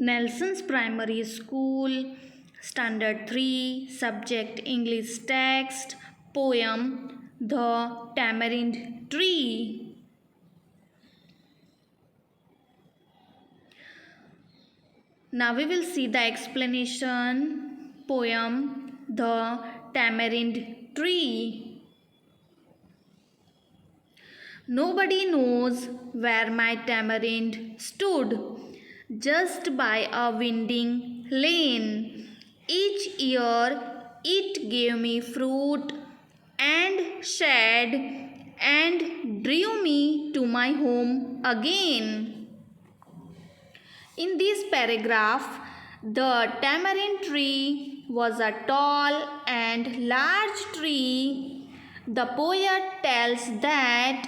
Nelson's Primary School, Standard 3, Subject English Text, Poem The Tamarind Tree. Now we will see the explanation. Poem The Tamarind Tree. Nobody knows where my tamarind stood, just by a winding lane. Each year it gave me fruit and shade and drew me to my home again. In this paragraph, the tamarind tree was a tall and large tree. The poet tells that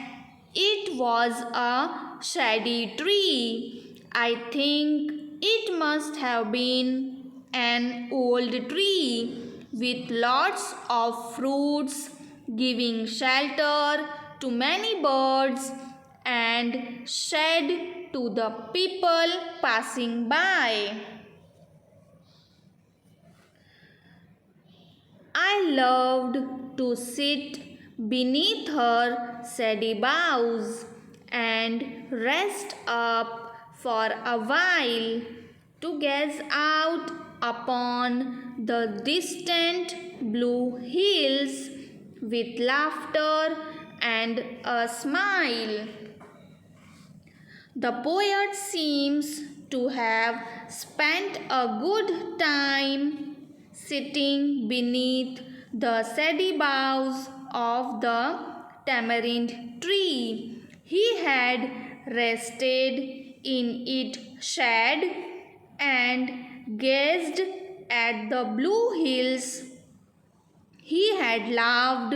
it was a shady tree. I think it must have been an old tree with lots of fruits, giving shelter to many birds and shade to the people passing by. I loved to sit beneath her shady boughs and rest up for a while to gaze out upon the distant blue hills with laughter and a smile. The poet seems to have spent a good time sitting beneath the shady boughs of the tamarind tree. He had rested in its shade and gazed at the blue hills. He had laughed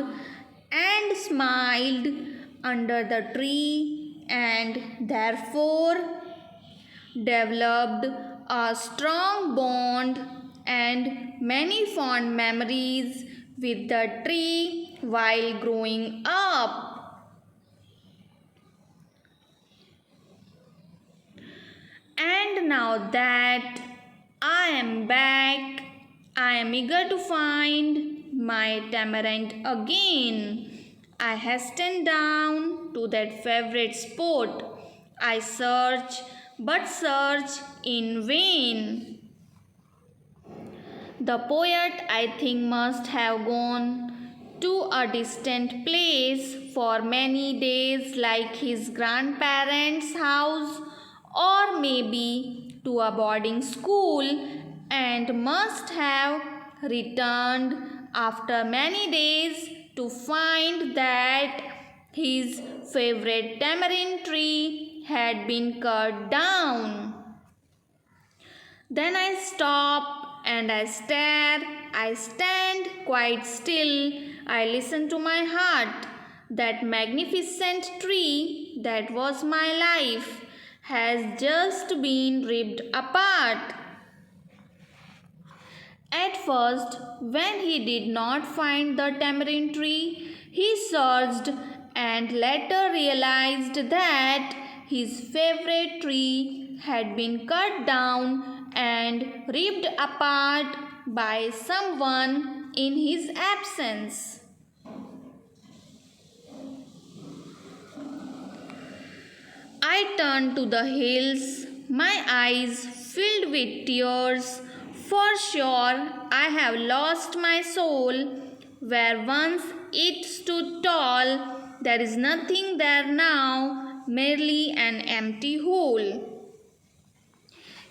and smiled under the tree and therefore developed a strong bond and many fond memories with the tree while growing up. And now that I am back, I am eager to find my tamarind again. I hasten down to that favorite spot. I search, but search in vain. The poet, I think, must have gone to a distant place for many days, like his grandparents' house, or maybe to a boarding school, and must have returned after many days to find that his favorite tamarind tree had been cut down. Then I stop and I stare. I stand quite still. I listen to my heart. That magnificent tree that was my life has just been ripped apart. At first, when he did not find the tamarind tree, he searched and later realized that his favorite tree had been cut down and ripped apart by someone in his absence. I turned to the hills, my eyes filled with tears. For sure, I have lost my soul. Where once it stood tall, there is nothing there now, merely an empty hole.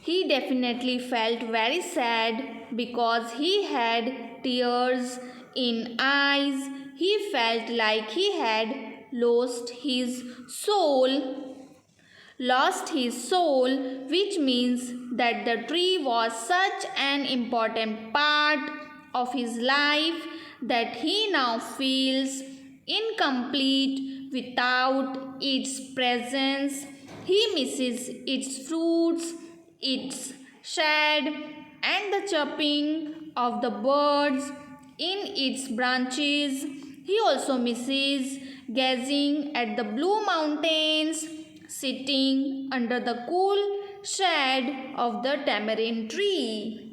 He definitely felt very sad because he had tears in eyes. He felt like he had lost his soul. Which means that the tree was such an important part of his life that he now feels incomplete without its presence. He misses its fruits, its shade, and the chirping of the birds in its branches. He also misses gazing at the blue mountains, sitting under the cool shade head of the tamarind tree.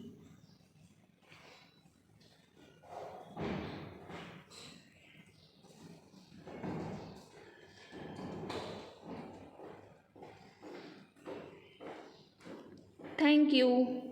Thank you.